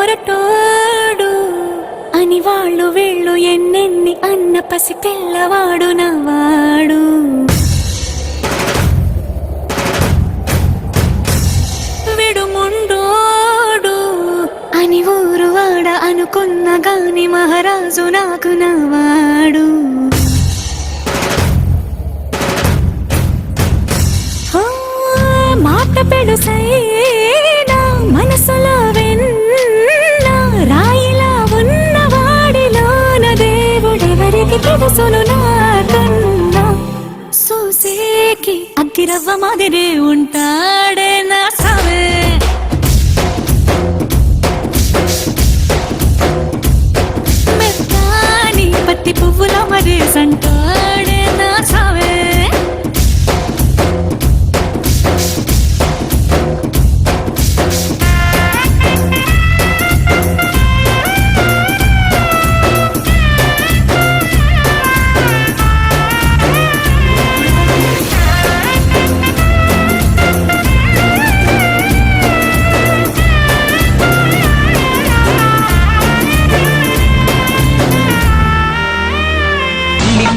మొరటోడు అని వాళ్ళు వీళ్ళు ఎన్నెన్ని అన్న పసి పిల్లవాడు నవాడు. విడుముండోడు అని ఊరు వాడ అనుకున్న గాని మహారాజు నాకు నవాడు. మాట పెడుసైనా మనసులో వెన్న రాయిలా ఉన్నవాడిలోన దేవుడెవరికి తెలుసును నాకన్నా. సూసేకి అగ్గిరవ్వ మాదిరే ఉంటాడే నా సావే. మెత్తాని పత్తి పువ్వుల మరేసంటాడే నా సావే.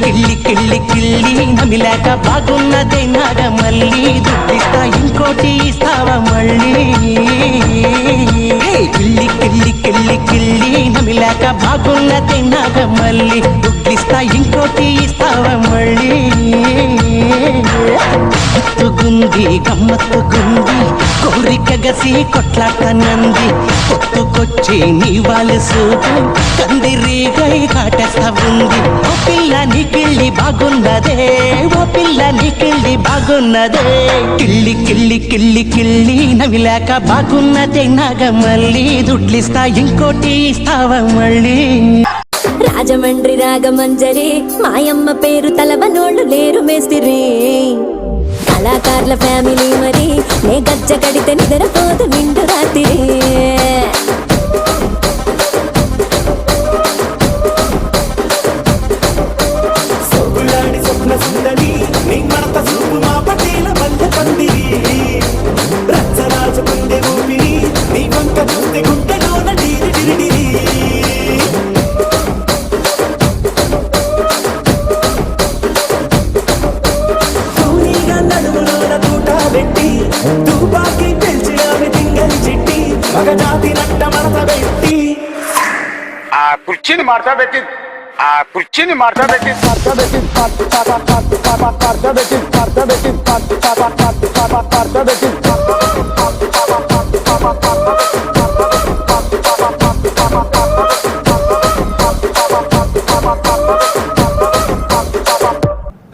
కిళ్ళి కిళ్ళి కిళ్ళి నమిలాక బాగున్నదే నాగ మళ్ళీ దుడ్డిస్తా ఇంకోటి ఇస్తావా మళ్ళీ. కిళ్ళి కిళ్ళి కిళ్ళి కిళ్ళి నమిలాక బాగున్నదే నాగ మళ్ళీ దుడ్డిస్తా ఇంకోటి ఇస్తావా మళ్ళీ. గుంది గమ్మత్తుగుంది కోరిక గసి కొట్లాటనంది కొట్టుకొచ్చి నీ వాళ్ళ సూపు కందిరీగై కాటేస్తా ఉంది. ఓ పిల్ల నీ కిళ్ళి బాగున్నదే, ఓ పిల్ల నీ కిళ్ళి బాగున్నదే. కిళ్ళి కిళ్ళి కిళ్ళి కిళ్ళి నవిలాక బాగున్నదే నాగ మళ్ళీ దుడ్లిస్తా ఇంకోటి ఇస్తావా మళ్ళీ. రాజమండ్రి రాగమంజరి మాయమ్మ పేరు తలవనోళ్ళు లేరు మేస్తిరి. కళాకారుల ఫ్యామిలీ మరి నే గజ్జ కడితే నిద్రపోదు నిండు రాత్రి. కుర్చీని మార్చబెట్టి కుర్చీని మార్చబెట్టి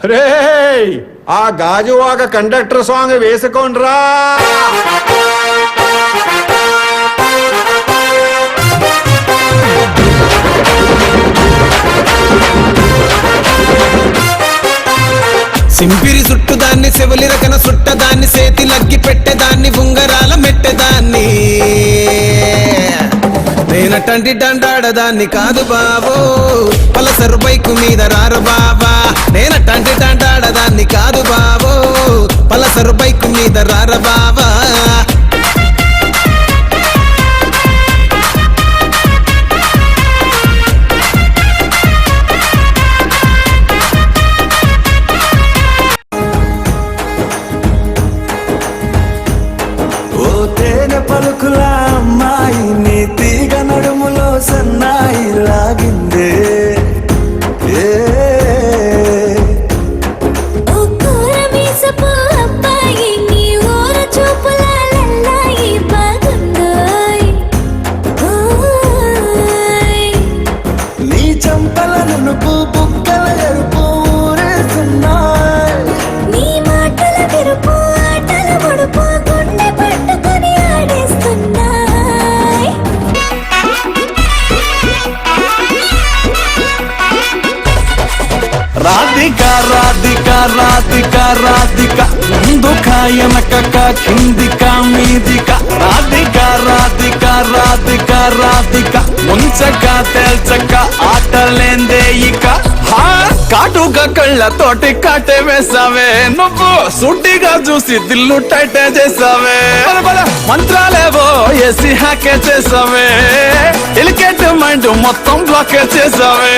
రే ఆ గాజువాక కండక్టర్ సాంగ్ వేసుకోండ్రా. సింపిరి చుట్టుదాన్ని చెవులి రకన చుట్టదాన్ని సేతి లగ్గి పెట్టేదాన్ని ఉంగరాల మెట్టేదాన్ని నేనటంటి డండాడదాన్ని కాదు బావో పలసరు బైకు మీద రారు బాబా. నేనటంటి డండాడదాన్ని కాదు బావో పలసరు బైకు మీద రార బాబా. పలుకుల అమ్మాయి నీ తీగ నడుములో సన్నాయి లాగిందే. నీ చంపల నునుపు బుక్కల ఎరుపు ఊరేస్తున్నాయి. నీ మాటల విరుపు ఆటల ముడుపు గుండె పట్టుకొని ఆడేస్తున్నాయి. రాధిక రాధిక రాధిక రాధిక ముందుక వెనకక కిందిక మీదిక. రాధిక రాధిక రాధిక రాధిక ముంచక తేల్చక ఆటలేందే ఇక. కాటుగా కళ్ళతోటి కాటే వేసావే నువ్వు సుట్టిగా చూసి దిల్లు టైటే చేసావే మంత్రాలేవో ఏసి హ్యాకే చేసావే ఎలికేట్ మైండ్ మొత్తం బ్లాకే చేసావే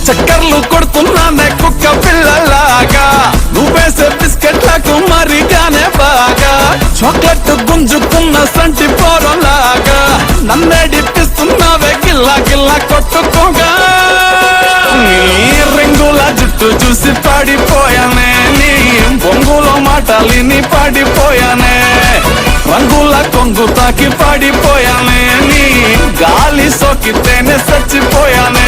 చక్కర్లు కొడుతున్నానే కుక్క పిల్లలాగా నువ్వేసే బిస్కెట్లకు మరిగానే బాగా చాక్లెట్ గుంజుకున్న సంటి పోరలాగా నన్నేడిపిస్తున్నావే గిల్లా గిల్లా కొట్టుకోగా రింగుల జుట్టు చూసి పాడిపోయానే నీ బొంగులో మాటలిని పాడిపోయానే రంగుల కొంగు తాకి పాడిపోయానే నీ గాలి సోకితేనే చచ్చిపోయానే